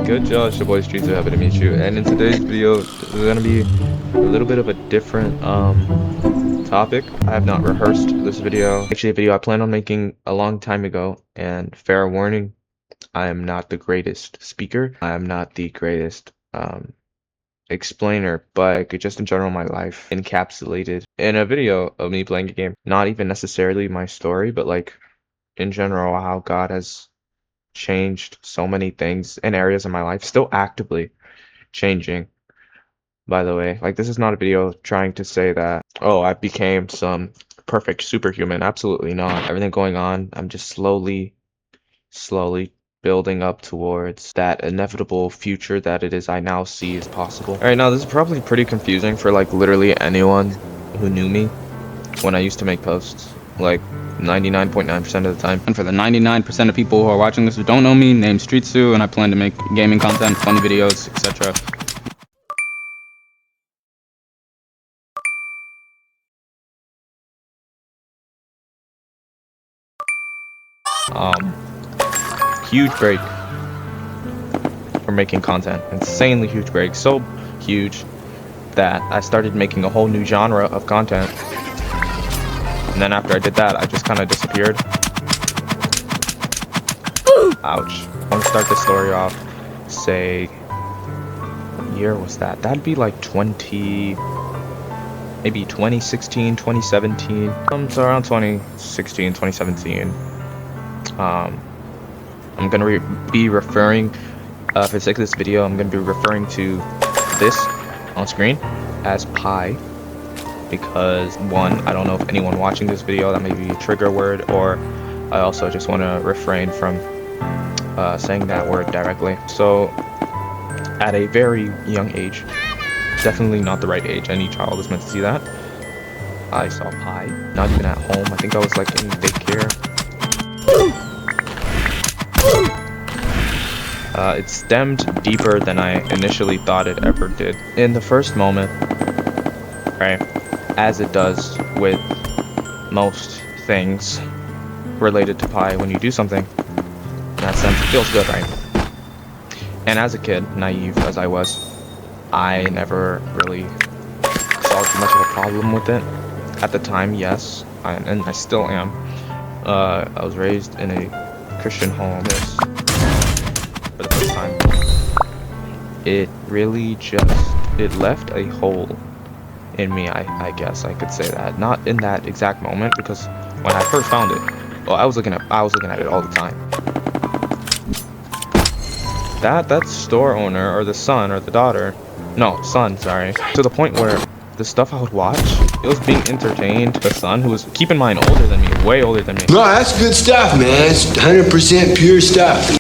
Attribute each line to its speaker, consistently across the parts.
Speaker 1: good, Joe? It's your boy Streetsu, happy to meet you. And in today's video, this is gonna be a little bit of a different topic. I have not rehearsed this video. Actually, a video I planned on making a long time ago. And fair warning, I am not the greatest speaker. I am not the greatest explainer, but like, just in general, my life encapsulated in a video of me playing a game. Not even necessarily my story, but like in general, how God has changed so many things in areas of my life, still actively changing, by the way. Like, this is not a video trying to say that, oh, I became some perfect superhuman. Absolutely not. Everything going on, I'm just slowly building up towards that inevitable future that it is I now see is possible. All right, now this is probably pretty confusing for like literally anyone who knew me when I used to make posts, like 99.9% of the time. And for the 99% of people who are watching this who don't know me, name's Streetsu, and I plan to make gaming content, funny videos, etc. Huge break for making content. Insanely huge break. So huge that I started making a whole new genre of content. And then after I did that, I just kind of disappeared. Ouch. I'm gonna start the story off, say, what year was that? That'd be like maybe 2016, 2017. So around 2016, 2017. I'm gonna be referring, for the sake of this video, I'm gonna be referring to this on screen as Pi. Because one, I don't know if anyone watching this video, that may be a trigger word, or I also just want to refrain from saying that word directly. So at a very young age, definitely not the right age, any child is meant to see that, I saw Pi, not even at home. I think I was like in daycare. It stemmed deeper than I initially thought it ever did. In the first moment, right, as it does with most things related to Pi, when you do something, in that sense, it feels good, right? And as a kid, naive as I was, I never really saw too much of a problem with it. At the time, yes, and I still am. I was raised in a Christian home. For the first time, it really it left a hole in me, I guess I could say that. Not in that exact moment, because when I first found it, well, I was looking at it all the time. That store owner, or the son, or the daughter, no, son, sorry, to the point where the stuff I would watch, it was being entertained. The son, who was, keep in mind, older than me, way older than me.
Speaker 2: No, that's good stuff, man. It's 100% pure stuff.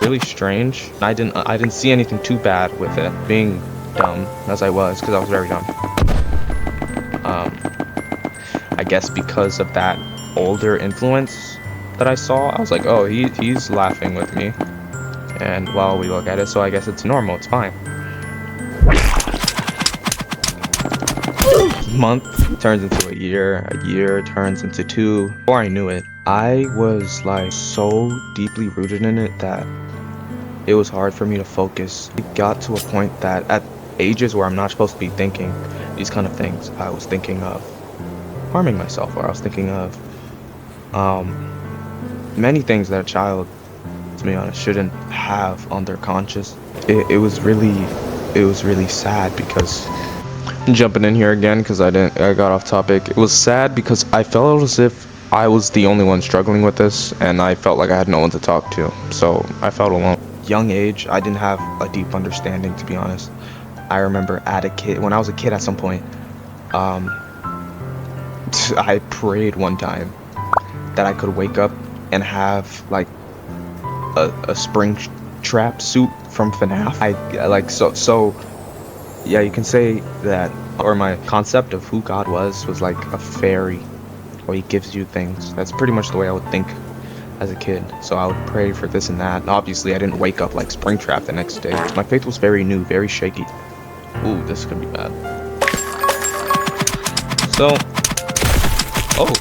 Speaker 1: Really strange. I didn't see anything too bad with it, being dumb as I was, because I was very dumb. I guess because of that older influence that I saw, I was like, oh, he's laughing with me, and while we look at it, so I guess it's normal, it's fine. Month turns into a year turns into 2. Before I knew it, I was like so deeply rooted in it that it was hard for me to focus. It got to a point that at ages where I'm not supposed to be thinking these kind of things, I was thinking of harming myself, or I was thinking of many things that a child, to be honest, shouldn't have on their conscience. It was really sad, because I'm jumping in here again because I got off topic. It was sad because I felt as if I was the only one struggling with this, and I felt like I had no one to talk to, so I felt alone. Young age, I didn't have a deep understanding, to be honest. I remember when I was a kid at some point, I prayed one time that I could wake up and have like a spring trap suit from FNAF. So yeah, you can say that, or my concept of who God was like a fairy, or he gives you things. That's pretty much the way I would think as a kid. So I would pray for this and that, and obviously I didn't wake up like Springtrap the next day. My faith was very new, very shaky. Ooh, this could be bad. So, oh,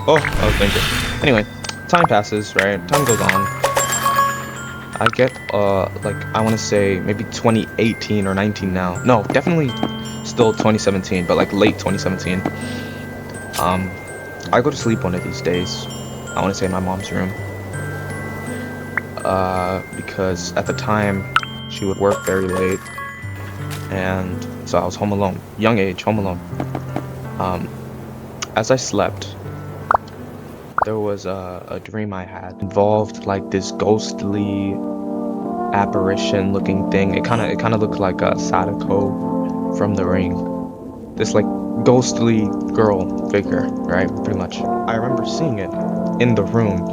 Speaker 1: I was thinking. Anyway, time passes, right? Time goes on. I get like I want to say maybe 2018 or 19 now. No, definitely still 2017, but like late 2017. I go to sleep one of these days. I want to say in my mom's room. Because at the time she would work very late, and so I was home alone, young age, home alone. As I slept, there was a dream I had involved like this ghostly apparition looking thing. It kind of looked like a Sadako from The Ring. This like ghostly girl figure, right? Pretty much. I remember seeing it in the room.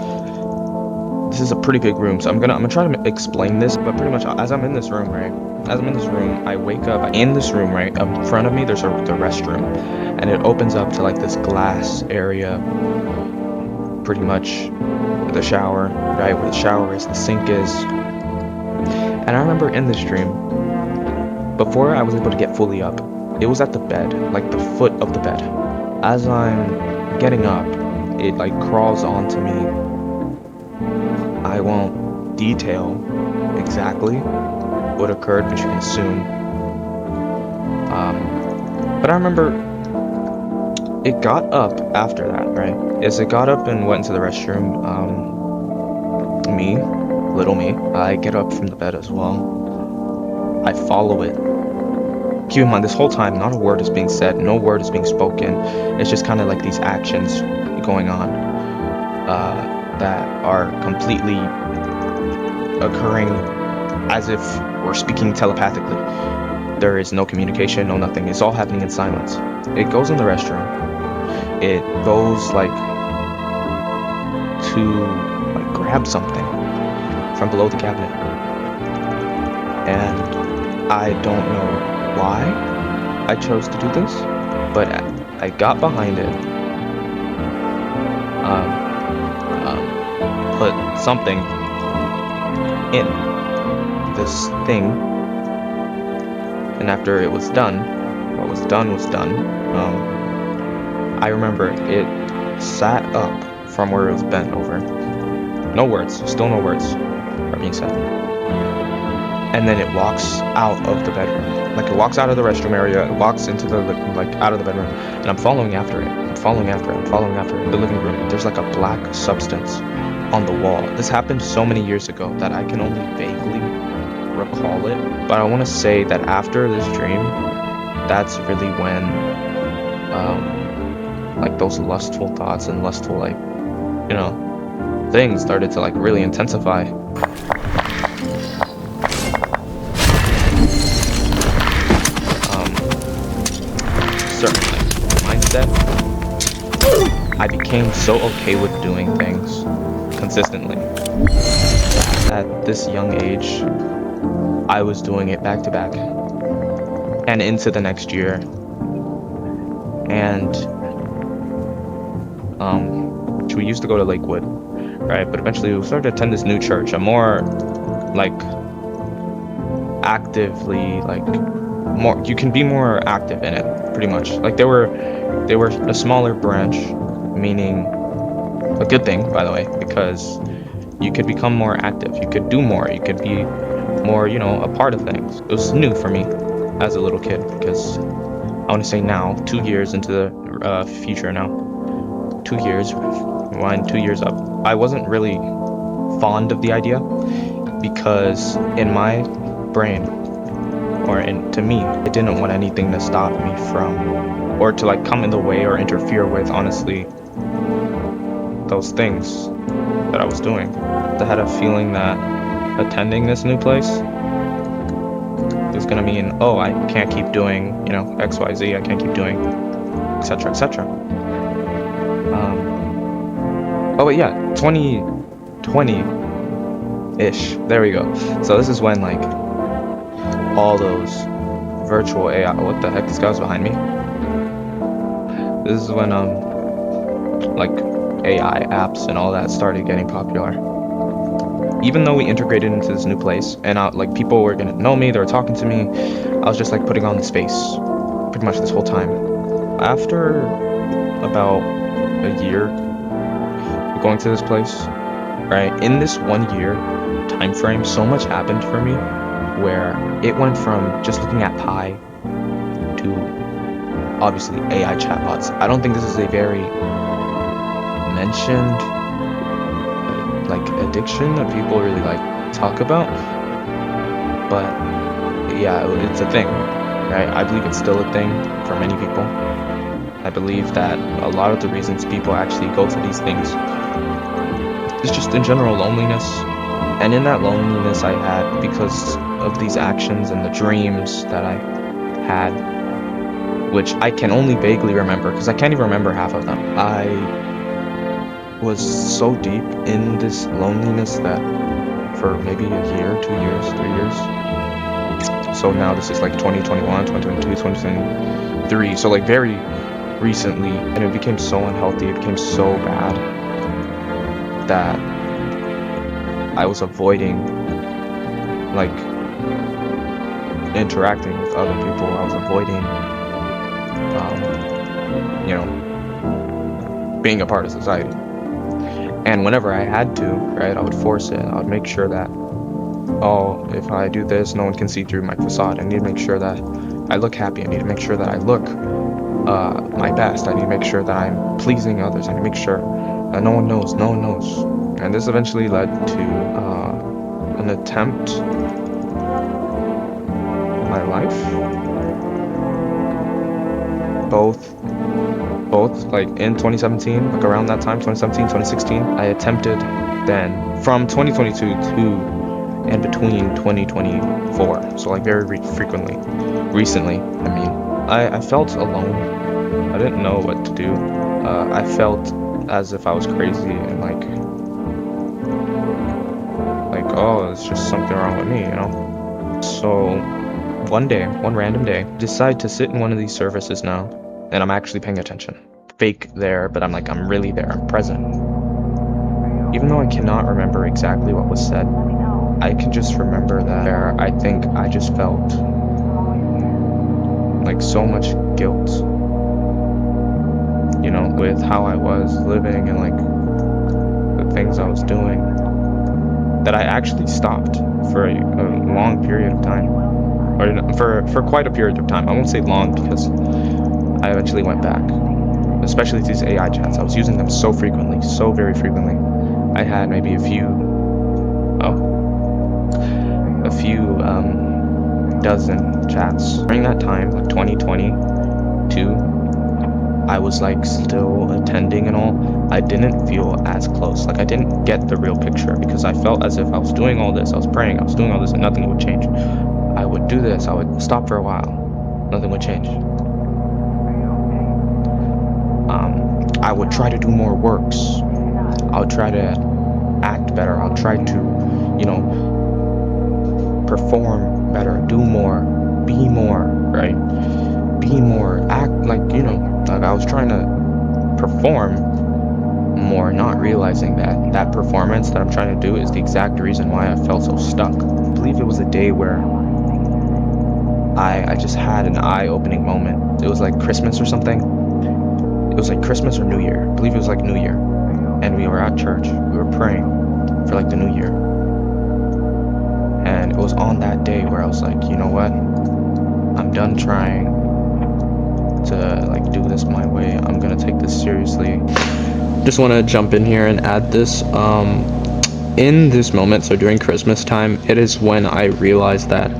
Speaker 1: This is a pretty big room, so I'm gonna try to explain this, but pretty much as I'm in this room, right? As I'm in this room, I wake up in this room, right? In front of me, there's the restroom, and it opens up to like this glass area. Pretty much the shower, right? Where the shower is, the sink is. And I remember in this dream, before I was able to get fully up, it was at the bed, like the foot of the bed. As I'm getting up, it like crawls onto me. I won't detail exactly what occurred, but you can assume. But I remember it got up after that, right? As it got up and went into the restroom, little me, I get up from the bed as well. I follow it. Keep in mind, this whole time, not a word is being said, no word is being spoken. It's just kind of like these actions going on that are completely occurring as if we're speaking telepathically. There is no communication, no nothing. It's all happening in silence. It goes in the restroom. It goes like to like grab something from below the cabinet, and I don't know why I chose to do this, but I got behind it, put something in this thing, and after it was done, what was done was done. I remember it sat up from where it was bent over. No words, still no words are being said. And then it walks out of the bedroom. Like it walks out of the restroom area, it walks into the, like out of the bedroom, and I'm following after it. I'm following after it. The living room, there's like a black substance on the wall. This happened so many years ago that I can only vaguely recall it. But I want to say that after this dream, that's really when like those lustful thoughts and lustful, like, you know, things started to like really intensify. Certain like mindset, I became so okay with doing things consistently. At this young age, I was doing it back to back and into the next year. And we used to go to Lakewood, right? But eventually we started to attend this new church, a more like actively, like more, you can be more active in it, pretty much. Like they were a smaller branch, meaning a good thing, by the way, because you could become more active, you could do more, you could be more, you know, a part of things. It was new for me as a little kid, because I want to say now, 2 years into the future now, 2 years, rewind 2 years up, I wasn't really fond of the idea, because in my brain, or to me, it didn't want anything to stop me from, or to like come in the way or interfere with, honestly, those things that I was doing. I had a feeling that attending this new place was gonna mean, oh, I can't keep doing, you know, XYZ, I can't keep doing, etc., etc. Oh, but yeah, 2020-ish, there we go. So this is when, like, all those virtual AI, what the heck, this guy was behind me? This is when, like, AI apps and all that started getting popular. Even though we integrated into this new place, and like, people were gonna know me, they were talking to me, I was just, like, putting on this face, pretty much this whole time. After about a year going to this place, right? In this 1 year time frame, so much happened for me where it went from just looking at pie to obviously AI chatbots. I don't think this is a very mentioned like addiction that people really like talk about, but yeah, it's a thing, right? I believe it's still a thing for many people. I believe that a lot of the reasons people actually go for these things is just in general loneliness. And in that loneliness I had because of these actions and the dreams that I had, which I can only vaguely remember because I can't even remember half of them. I was so deep in this loneliness that for maybe a year, 2 years, 3 years. So now this is like 2021, 2022, 2023. So like very recently, and it became so unhealthy, it became so bad that I was avoiding like interacting with other people. I was avoiding being a part of society. And whenever I had to, right, I would force it. I would make sure that, oh, if I do this, no one can see through my facade. I need to make sure that I look happy. I need to make sure that I look my best. I need to make sure that I'm pleasing others. I need to make sure that no one knows. And this eventually led to an attempt in my life. Both like in 2017, like around that time, 2017, 2016, I attempted then from 2022 to and between 2024. So like very frequently, recently, I mean, I felt alone. I didn't know what to do. I felt as if I was crazy and like, oh, it's just something wrong with me, you know? So one random day, decide to sit in one of these services now, and I'm actually paying attention. Fake there, but I'm really there, I'm present. Even though I cannot remember exactly what was said, I can just remember that I think I just felt like so much guilt, you know, with how I was living and like the things I was doing, that I actually stopped for a long period of time, or for quite a period of time. I won't say long because I eventually went back, especially these AI chats. I was using them so frequently, so very frequently. I had maybe a few dozen chats during that time, like 2022. I was like still attending and all. I didn't feel as close. Like I didn't get the real picture because I felt as if I was doing all this, I was praying, I was doing all this, and nothing would change. I would do this, I would stop for a while, nothing would change. I would try to do more works. I would try to act better. I'll try to, you know, perform better, do more, be more, right? Be more, act like, you know, like I was trying to perform more, not realizing that that performance that I'm trying to do is the exact reason why I felt so stuck. I believe it was a day where I just had an eye-opening moment. It was like Christmas or something. It was like Christmas or New Year. I believe it was like New Year. And we were at church. We were praying for like the New Year. And it was on that day where I was like, you know what? I'm done trying to like do this my way. I'm gonna take this seriously. Just want to jump in here and add this. In this moment, so during Christmas time, it is when I realized that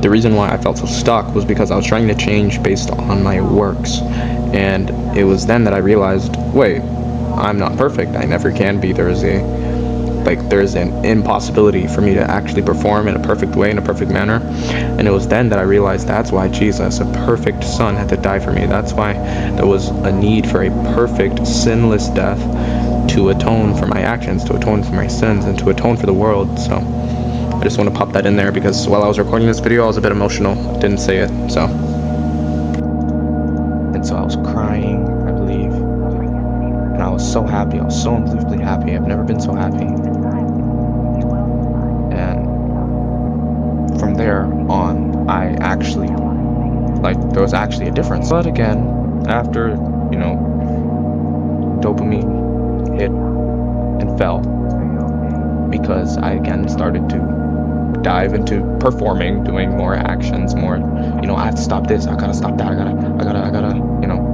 Speaker 1: the reason why I felt so stuck was because I was trying to change based on my works. And it was then that I realized, wait, I'm not perfect. I never can be. There's an impossibility for me to actually perform in a perfect way, in a perfect manner. And it was then that I realized that's why Jesus, a perfect son, had to die for me. That's why there was a need for a perfect, sinless death to atone for my actions, to atone for my sins, and to atone for the world. So I just want to pop that in there because while I was recording this video, I was a bit emotional. Didn't say it, so. And so I was crying, I believe. And I was so happy. I was so unbelievably happy. I've never been so happy. And from there on, I actually, there was actually a difference. But again, after, dopamine hit and fell, because I again started to dive into performing, doing more actions, more, you know, I have to stop this, I gotta stop that, I gotta, you know,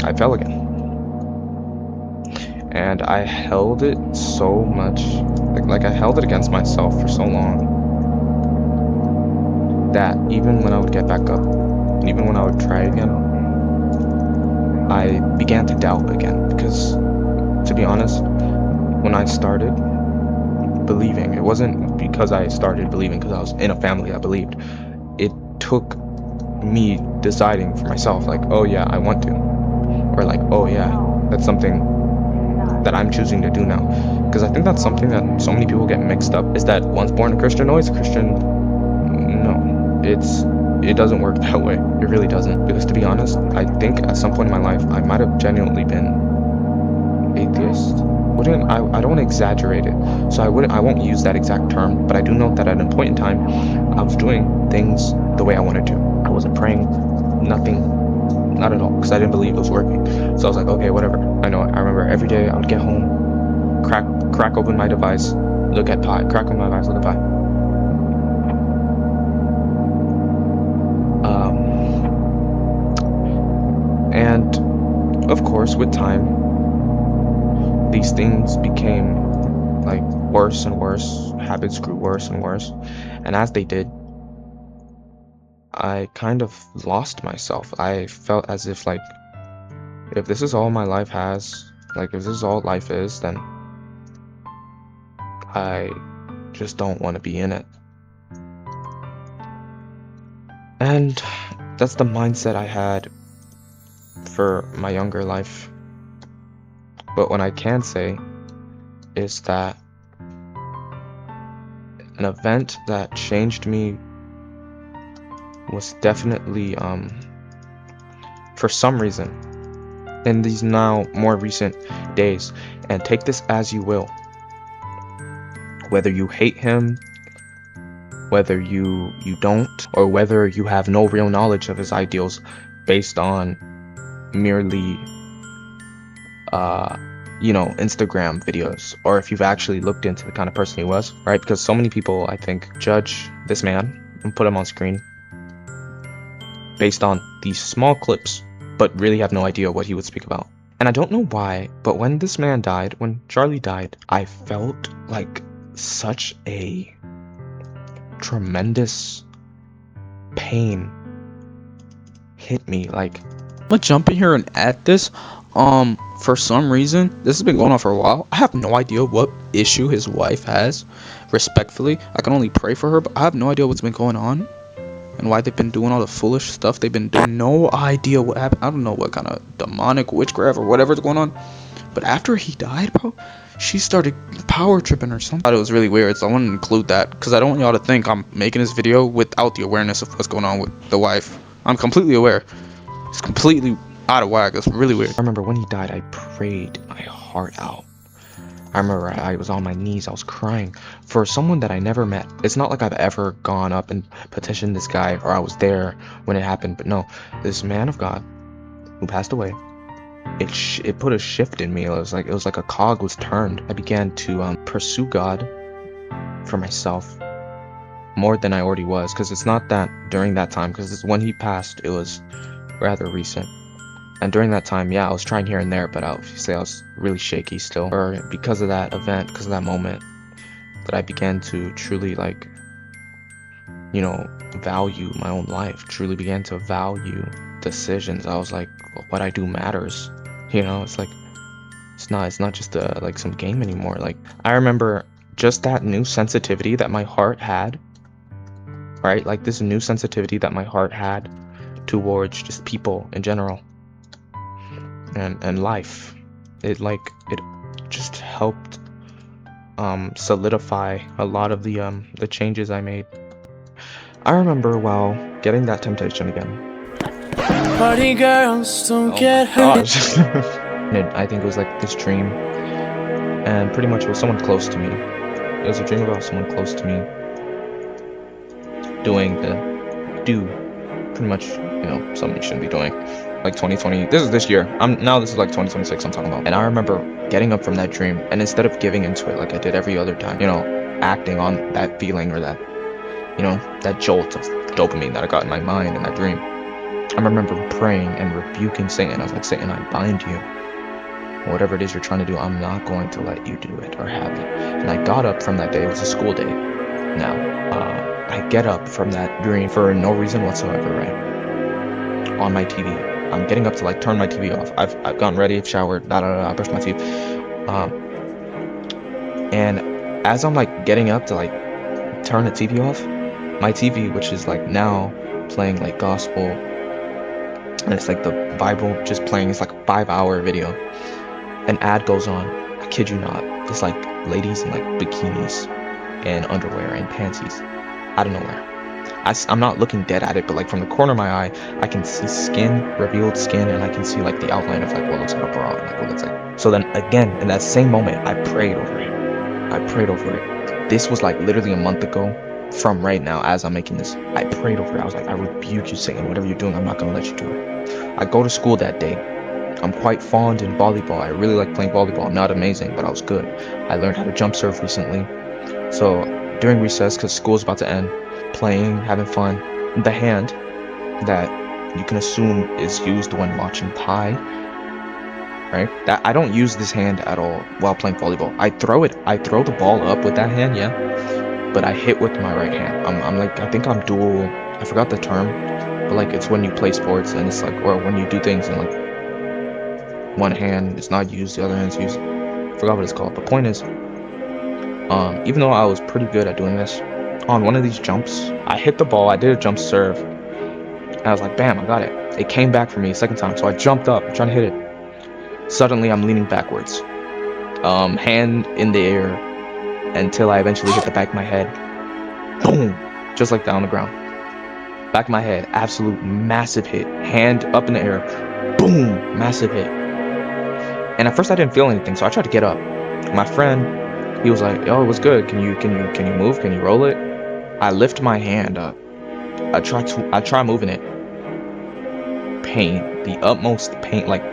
Speaker 1: I fell again. And I held it so much, like I held it against myself for so long that even when I would get back up, and even when I would try again, I began to doubt again. Because, to be honest, when I started believing, it wasn't because I started believing because I was in a family that believed. It took me deciding for myself, like, oh yeah, I want to. Or like, oh yeah, that's something that I'm choosing to do now. Because I think that's something that so many people get mixed up, is that once born a Christian, always a Christian. No, it doesn't work that way. It really doesn't. Because to be honest, I think at some point in my life I might have genuinely been atheist. I don't want to exaggerate it, so I won't use that exact term, but I do know that at a point in time I was doing things the way I wanted to. I wasn't praying, nothing. Not at all, because I didn't believe it was working. So I was like, okay, whatever. I remember every day I would get home, crack open my device, look at pie, crack open my device, look at pie. And of course, with time, these things became like worse and worse. Habits grew worse and worse, and as they did, I kind of lost myself. I felt as if, like, if this is all my life has, like, if this is all life is, then I just don't want to be in it. And that's the mindset I had for my younger life. But what I can say is that an event that changed me was definitely, for some reason, in these now more recent days, and take this as you will, whether you hate him, whether you don't, or whether you have no real knowledge of his ideals based on merely Instagram videos, or if you've actually looked into the kind of person he was, right? Because so many people, I think, judge this man and put him on screen based on these small clips, but really have no idea what he would speak about. And I don't know why, but when this man died, when Charlie died, I felt like such a tremendous pain hit me. Like,
Speaker 3: I'm gonna jump in here and add this. For some reason, this has been going on for a while. I have no idea what issue his wife has. Respectfully, I can only pray for her, but I have no idea what's been going on and why they've been doing all the foolish stuff they've been doing. No idea what happened. I don't know what kind of demonic witchcraft or whatever's going on. But after he died, bro, she started power tripping or something. I thought it was really weird, so I want to include that because I don't want y'all to think I'm making this video without the awareness of what's going on with the wife. I'm completely aware. It's completely out of whack. It's really weird.
Speaker 1: I remember when he died, I prayed my heart out. I remember I was on my knees, I was crying for someone that I never met. It's not like I've ever gone up and petitioned this guy, or I was there when it happened, but no, this man of God who passed away, it put a shift in me. It was like a cog was turned. I began to pursue God for myself more than I already was, because it's not that during that time, because when he passed, it was rather recent. And during that time, yeah, I was trying here and there, but obviously I was really shaky still. Or because of that event, because of that moment, that I began to truly, like, value my own life. Truly began to value decisions. I was like, what I do matters. It's like, it's not just like some game anymore. Like, I remember just that new sensitivity that my heart had, right? Like this new sensitivity that my heart had towards just people in general. And life, it just helped solidify a lot of the changes I made. I remember while getting that temptation again,
Speaker 4: Party girls don't get hurt.
Speaker 1: gosh. I think it was like this dream, and pretty much it was someone close to me. It was a dream about someone close to me doing the pretty much, something you shouldn't be doing. Like 2020, this year. This is like 2026 I'm talking about. And I remember getting up from that dream, and instead of giving into it like I did every other time, acting on that feeling or that, that jolt of dopamine that I got in my mind in that dream, I remember praying and rebuking Satan. I was like, Satan, I bind you. Whatever it is you're trying to do, I'm not going to let you do it or have it. And I got up from that day. It was a school day. Now, I get up from that dream for no reason whatsoever, right? On my TV. I'm getting up to like turn my TV off. I've gotten ready, I've showered, I brushed my teeth. And as I'm like getting up to like turn the TV off, my TV, which is like now playing like gospel, and it's like the Bible just playing, it's like a 5-hour video. An ad goes on, I kid you not, it's like ladies in like bikinis and underwear and panties out of nowhere. I'm not looking dead at it, but like from the corner of my eye, I can see skin, revealed skin, and I can see like the outline of like what looks like a bra, like what looks like. So then again, in that same moment, I prayed over it. This was like literally a month ago from right now as I'm making this. I prayed over it. I was like, I rebuke you, Satan. Whatever you're doing, I'm not gonna let you do it. I go to school that day. I'm quite fond in volleyball. I really like playing volleyball. I'm not amazing, but I was good. I learned how to jump serve recently. So during recess, because school's about to end, playing, having fun, the hand that you can assume is used when watching Pi, right? That I don't use this hand at all while playing volleyball. I throw the ball up with that hand, yeah, but I hit with my right hand. I'm like, I think I'm dual, I forgot the term, but like it's when you play sports and it's like, or when you do things and like one hand is not used, the other hand's used. I forgot what it's called. But point is, even though I was pretty good at doing this, on one of these jumps, I hit the ball, I did a jump serve, and I was like, bam, I got it. It came back for me a second time, so I jumped up, trying to hit it. Suddenly, I'm leaning backwards, hand in the air, until I eventually hit the back of my head. Boom! Just like that on the ground. Back of my head, absolute massive hit. Hand up in the air, boom! Massive hit. And at first I didn't feel anything, so I tried to get up. My friend, he was like, yo, it was good. Can you move? Can you roll it? I lift my hand up. I try moving it. Pain. The utmost pain. Like,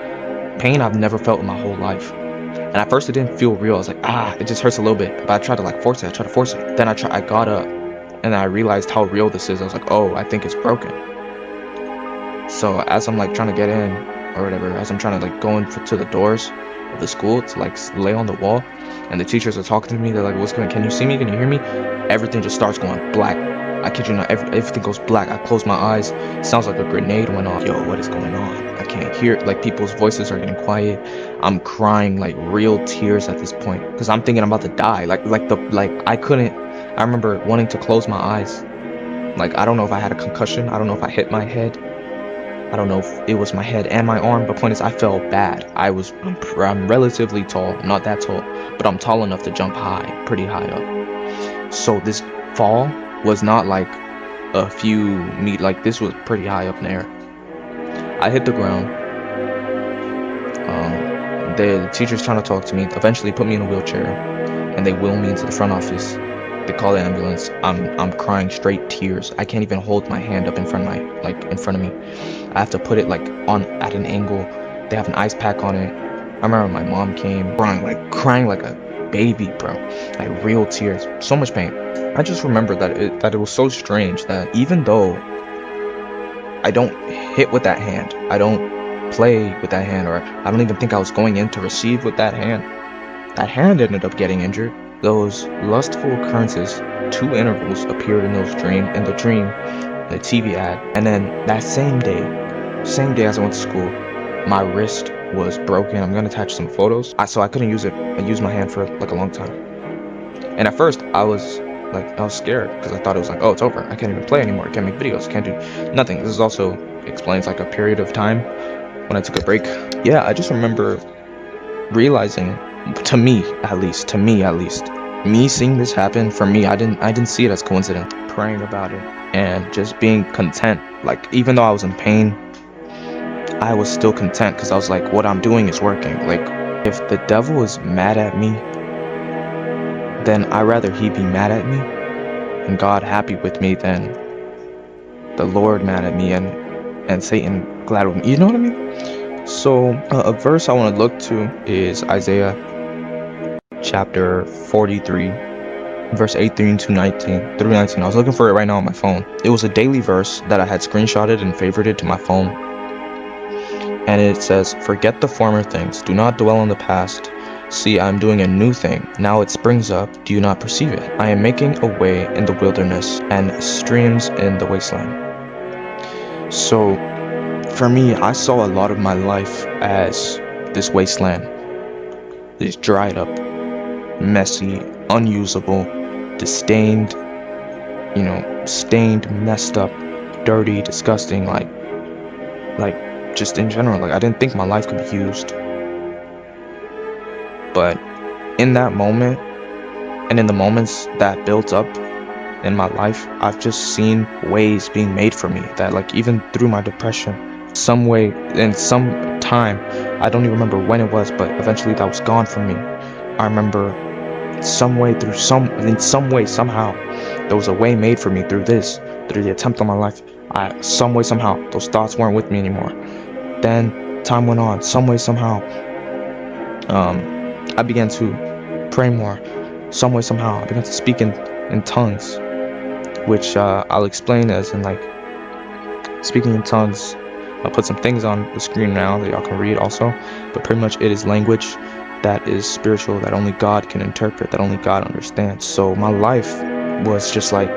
Speaker 1: pain I've never felt in my whole life. And at first it didn't feel real. I was like, it just hurts a little bit. But I tried to like force it. Then I got up. And I realized how real this is. I was like, oh, I think it's broken. So as I'm like trying to get in, or whatever, as I'm trying to like go to the doors of the school to like lay on the wall, and the teachers are talking to me, they're like, what's going on? Can you see me? Can you hear me? Everything just starts going black. I kid you not, everything goes black. I close my eyes. It sounds like a grenade went off. Yo, what is going on? I can't hear it. Like people's voices are getting quiet. I'm crying like real tears at this point because I'm thinking I'm about to die. I remember wanting to close my eyes. Like, I don't know if I had a concussion. I don't know if I hit my head. I don't know if it was my head and my arm, but point is, I felt bad. I'm relatively tall, not that tall, but I'm tall enough to jump high, pretty high up. So this fall was not like a few feet, like this was pretty high up in the air. I hit the ground. The teacher's trying to talk to me, eventually put me in a wheelchair, and they wheel me into the front office. They call the ambulance. I'm crying straight tears. I can't even hold my hand up in front of me. I have to put it like on at an angle. They have an ice pack on it. I remember my mom came crying like a baby, bro. Like real tears. So much pain. I just remember that it was so strange that even though I don't hit with that hand, I don't play with that hand, or I don't even think I was going in to receive with that hand ended up getting injured. Those lustful occurrences, 2 intervals appeared in the dream, the TV ad, and then that same day as I went to school, my wrist was broken. I'm gonna attach some photos. So I couldn't use it. I used my hand for like a long time. And at first I was scared because I thought it was like, oh, it's over. I can't even play anymore. I can't make videos. I can't do nothing. This is also explains like a period of time when I took a break. Yeah, I just remember realizing, to me at least, me seeing this happen, for me, I didn't see it as coincidence. Praying about it and just being content. Like, even though I was in pain, I was still content because I was like, what I'm doing is working. Like, if the devil is mad at me, then I'd rather he be mad at me and God happy with me than the Lord mad at me and Satan glad with me. You know what I mean? So a verse I want to look to is Isaiah chapter 43, verse 18 to 19 through 19. I was looking for it right now on my phone. It was a daily verse that I had screenshotted and favorited to my phone. And it says, "Forget the former things. Do not dwell on the past. See, I am doing a new thing. Now it springs up. Do you not perceive it? I am making a way in the wilderness and streams in the wasteland." So, for me, I saw a lot of my life as this wasteland. This dried up, messy, unusable, disdained, stained, messed up, dirty, disgusting, like just in general. Like, I didn't think my life could be used. But in that moment, and in the moments that built up in my life, I've just seen ways being made for me that, like, even through my depression, some way, in some time, I don't even remember when it was, but eventually that was gone from me. I remember in some way, somehow, there was a way made for me through the attempt on my life. Some way, somehow, those thoughts weren't with me anymore. Then time went on. Some way, somehow, I began to pray more. Some way, somehow, I began to speak in tongues, which I'll explain as in, like, speaking in tongues. I'll put some things on the screen now that y'all can read also, but pretty much it is language that is spiritual, that only God can interpret, that only God understands. So my life was just like,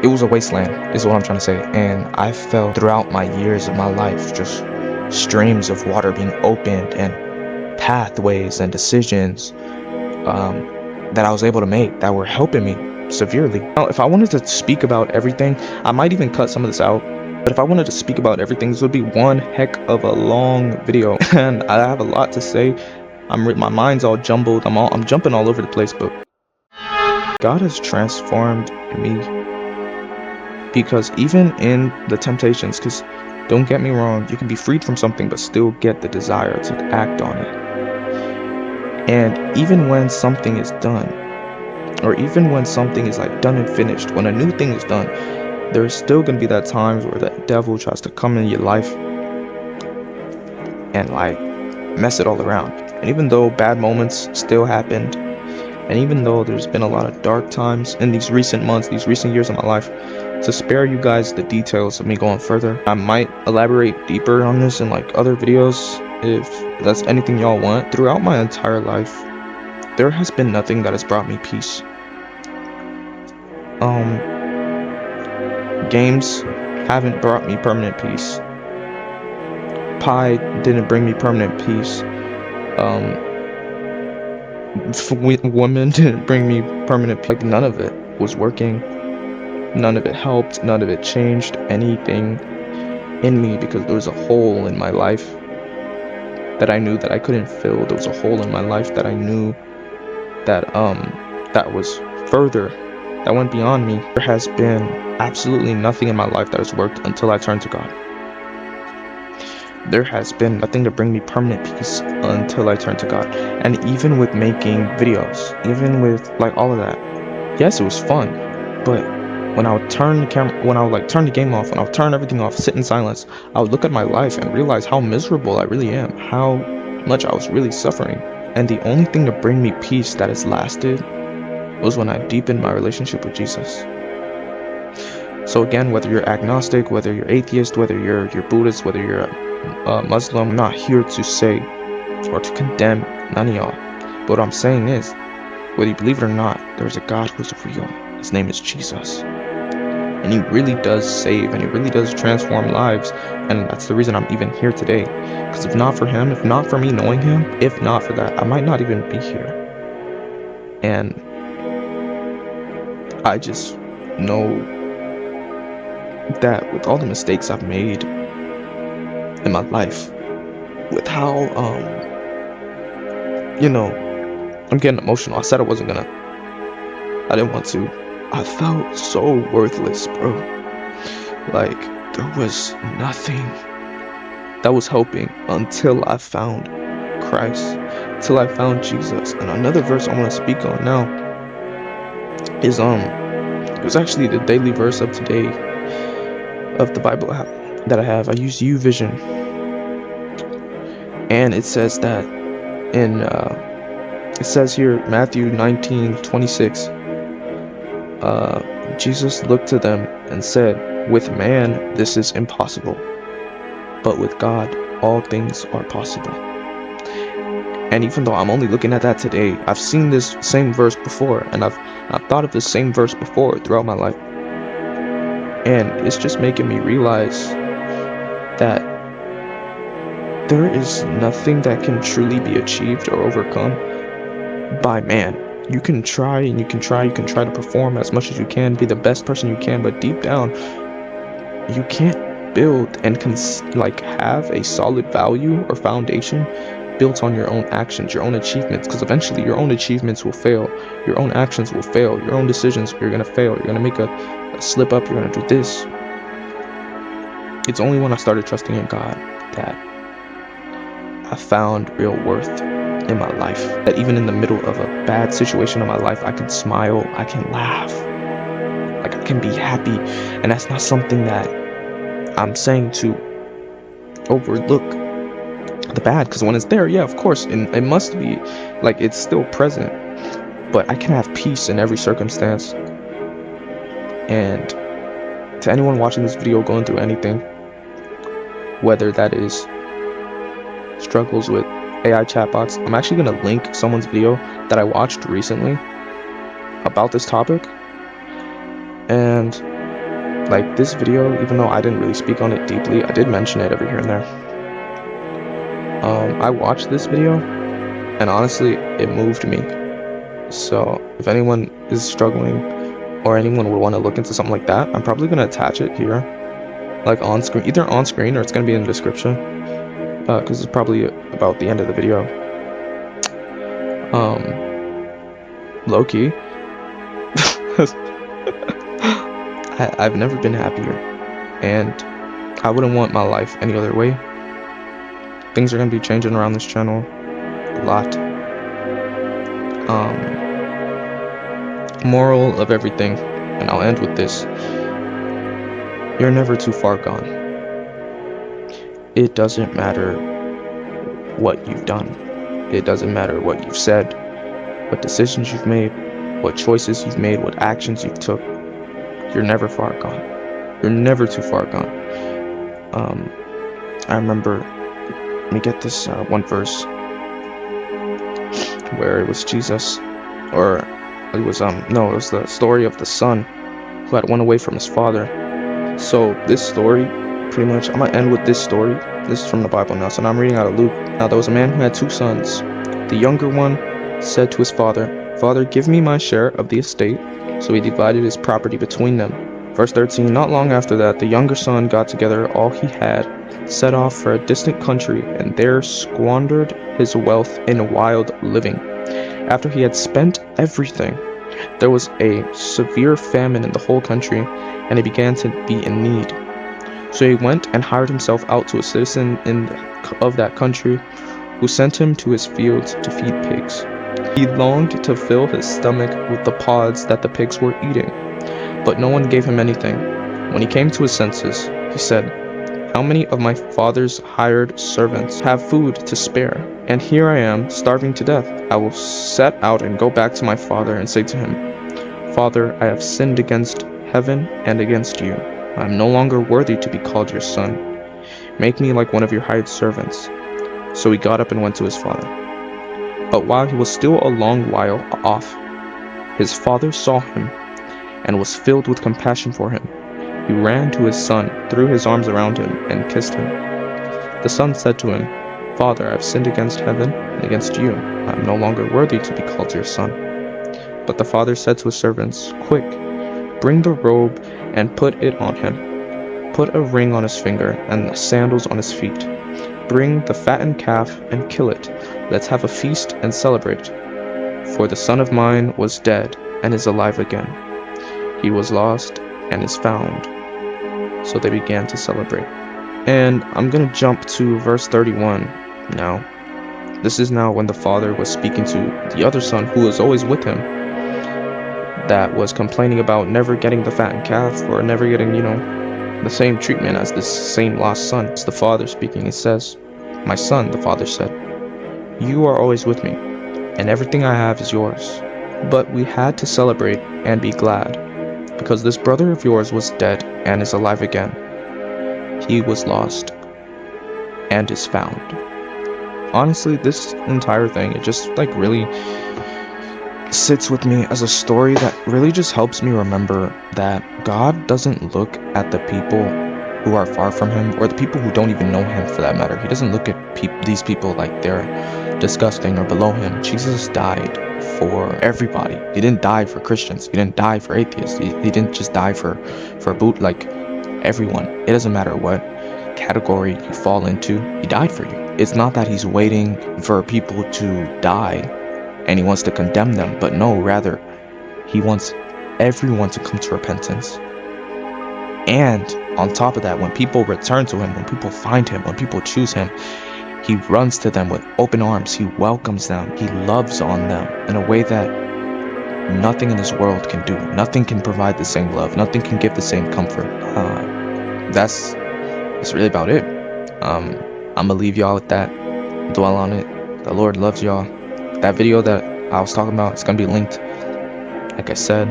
Speaker 1: it was a wasteland, is what I'm trying to say. And I felt throughout my years of my life just streams of water being opened and pathways and decisions that I was able to make that were helping me severely. Now, if I wanted to speak about everything, I might even cut some of this out. But if I wanted to speak about everything, this would be one heck of a long video, and I have a lot to say. My mind's all jumbled. I'm jumping all over the place, but God has transformed me, because even in the temptations, because don't get me wrong, you can be freed from something but still get the desire to act on it. And even when something is done, or even when something is like done and finished, when a new thing is done, there's still gonna be that times where the devil tries to come in your life and like mess it all around. And even though bad moments still happened, and even though there's been a lot of dark times in these recent months, these recent years of my life, to spare you guys the details of me going further, I might elaborate deeper on this in like other videos if that's anything y'all want. Throughout my entire life, there has been nothing that has brought me peace. Games haven't brought me permanent peace. Pie didn't bring me permanent peace. Women didn't bring me permanent peace. Like, none of it was working. None of it helped. None of it changed anything in me, because there was a hole in my life that I knew that I couldn't fill. There was a hole in my life that I knew that that was further, that went beyond me. There has been absolutely nothing in my life that has worked until I turned to God. There has been nothing to bring me permanent peace until I turned to God. And even with making videos, even with like all of that, yes, it was fun, but when I would turn the camera, when I would like turn the game off, when I would turn everything off, sit in silence, I would look at my life and realize how miserable I really am, how much I was really suffering. And the only thing to bring me peace that has lasted was when I deepened my relationship with Jesus. So again, whether you're agnostic, whether you're atheist, whether you're Buddhist, whether you're a Muslim, I'm not here to say or to condemn none of y'all. But what I'm saying is, whether you believe it or not, there's a God who's real. His name is Jesus. And he really does save, and he really does transform lives. And that's the reason I'm even here today. Because if not for him, if not for me knowing him, if not for that, I might not even be here. And I just know that with all the mistakes I've made in my life, with how I'm getting emotional. I said I wasn't gonna. I didn't want to. I felt so worthless, bro. Like, there was nothing that was helping until I found Christ, till I found Jesus. And another verse I want to speak on now is it was actually the daily verse of today.
Speaker 3: of the Bible app that I have. I use YouVision, and it says that in it says here, Matthew 19:26, Jesus looked to them and said, "With man this is impossible, but with God all things are possible." And even though I'm only looking at that today, I've seen this same verse before, and I've thought of this same verse before throughout my life. And it's just making me realize that there is nothing that can truly be achieved or overcome by man. You can try and you can try to perform as much as you can, be the best person you can, but deep down, you can't build and have a solid value or foundation built on your own actions, your own achievements, because eventually your own achievements will fail, your own actions will fail, your own decisions, you're gonna fail, you're gonna make a slip up, you're gonna do this. It's only when I started trusting in God that I found real worth in my life, that even in the middle of a bad situation in my life, I can smile, I can laugh, like I can be happy. And that's not something that I'm saying to overlook the bad, because when it's there, yeah, of course, and it must be, like, it's still present, but I can have peace in every circumstance. And to anyone watching this video going through anything, whether that is struggles with AI chatbots, I'm actually going to link someone's video that I watched recently about this topic. And like, this video, even though I didn't really speak on it deeply, I did mention it every here and there. I watched this video, and honestly, it moved me. So if anyone is struggling, or anyone would want to look into something like that, I'm probably going to attach it here, like on screen, either on screen or it's going to be in the description, because it's probably about the end of the video. Low-key, I've never been happier, and I wouldn't want my life any other way. Things are going to be changing around this channel a lot. Moral of everything, and I'll end with this: you're never too far gone. It doesn't matter what you've done. It doesn't matter what you've said, what decisions you've made, what choices you've made, what actions you've took. You're never far gone. You're never too far gone. I remember, let me get this one verse where it was Jesus, or it was no, it was the story of the son who had went away from his father. So this story, pretty much, I'm gonna end with this story. This is from the Bible now, so now I'm reading out of Luke. Now there was a man who had 2 sons. The younger one said to his father, "Father, give me my share of the estate." So he divided his property between them. Verse 13, not long after that, the younger son got together all he had, set off for a distant country, and there squandered his wealth in wild living. After he had spent everything, there was a severe famine in the whole country, and he began to be in need. So he went and hired himself out to a citizen of that country, who sent him to his fields to feed pigs. He longed to fill his stomach with the pods that the pigs were eating, but no one gave him anything. When he came to his senses, he said, "How many of my father's hired servants have food to spare? And here I am, starving to death. I will set out and go back to my father and say to him, 'Father, I have sinned against heaven and against you. I am no longer worthy to be called your son. Make me like one of your hired servants.' So he got up and went to his father. But while he was still a long while off, his father saw him and was filled with compassion for him. He ran to his son, threw his arms around him, and kissed him. The son said to him, 'Father, I have sinned against heaven and against you. I am no longer worthy to be called your son.' But the father said to his servants, 'Quick, bring the robe and put it on him. Put a ring on his finger and sandals on his feet. Bring the fattened calf and kill it. Let's have a feast and celebrate. For the son of mine was dead and is alive again. He was lost and is found.' So they began to celebrate." And I'm going to jump to verse 31 now. This is now when the father was speaking to the other son, who was always with him, that was complaining about never getting the fattened calf, or never getting, the same treatment as this same lost son. It's the father speaking. It says, "My son," the father said, "you are always with me, and everything I have is yours." But we had to celebrate and be glad, because this brother of yours was dead and is alive again. He was lost and is found. Honestly, this entire thing, it just like really sits with me as a story that really just helps me remember that God doesn't look at the people who are far from him, or the people who don't even know him for that matter. He doesn't look at these people like they're disgusting or below him. Jesus died for everybody. He didn't die for Christians. He didn't die for atheists. He didn't just die for like everyone. It doesn't matter what category you fall into. He died for you. It's not that he's waiting for people to die and he wants to condemn them, but no, rather he wants everyone to come to repentance. And on top of that, when people return to him, when people find him, when people choose him, he runs to them with open arms. He welcomes them. He loves on them in a way that nothing in this world can do. Nothing can provide the same love. Nothing can give the same comfort. That's really about it. I'm gonna leave y'all with that. Dwell on it. The Lord loves y'all. That video that I was talking about, it's gonna be linked. Like I said,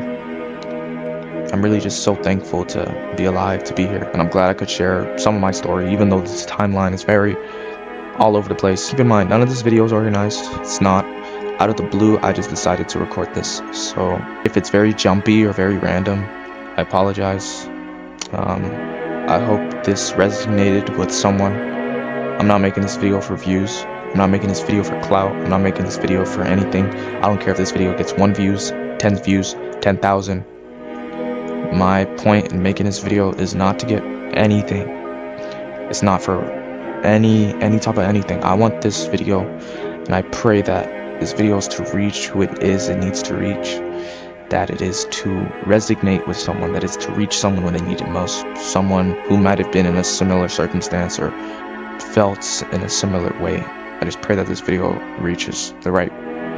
Speaker 3: I'm really just so thankful to be alive, to be here, and I'm glad I could share some of my story, even though this timeline is very all over the place. Keep in mind, none of this video is organized. It's not out of the blue. I just decided to record this, so if it's very jumpy or very random, I apologize. I hope this resonated with someone. I'm not making this video for views. I'm not making this video for clout. I'm not making this video for anything. I don't care if this video gets 1 views, 10 views, 10,000. My point in making this video is not to get anything. It's not for any type of anything. I want this video, and I pray that this video is to reach who it is it needs to reach, that it is to resonate with someone, that it's to reach someone when they need it most, someone who might have been in a similar circumstance or felt in a similar way. I just pray that this video reaches the right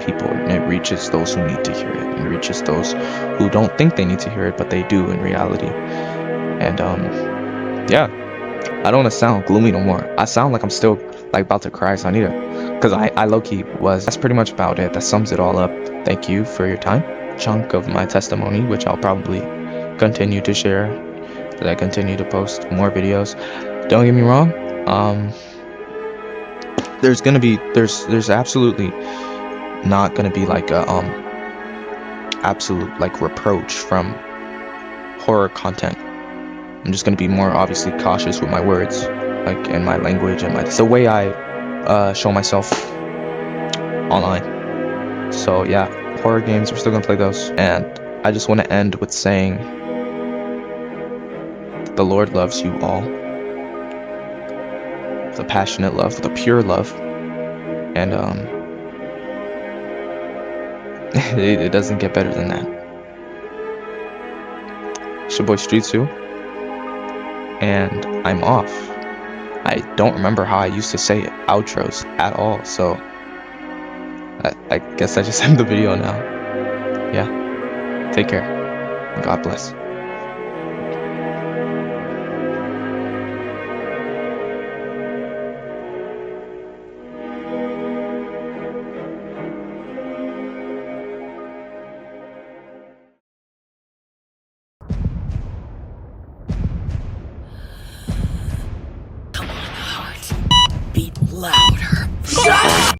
Speaker 3: people, and it reaches those who need to hear it, and reaches those who don't think they need to hear it, but they do in reality. And yeah, I don't want to sound gloomy no more. I sound like I'm still like about to cry, so I need to, because I low-key was. That's pretty much about it. That sums it all up. Thank you for your time. Chunk of my testimony, which I'll probably continue to share as I continue to post more videos. Don't get me wrong, there's absolutely not gonna be like a absolute like reproach from horror content. I'm just gonna be more obviously cautious with my words, like in my language and the way I show myself online. So yeah, horror games, we're still gonna play those. And I just want to end with saying the Lord loves you all with a passionate love, with a pure love, and it doesn't get better than that. It's your boy Streetsu, and I'm off. I don't remember how I used to say outros at all, so I guess I just end the video now. Yeah, take care, and God bless.
Speaker 4: Beat louder.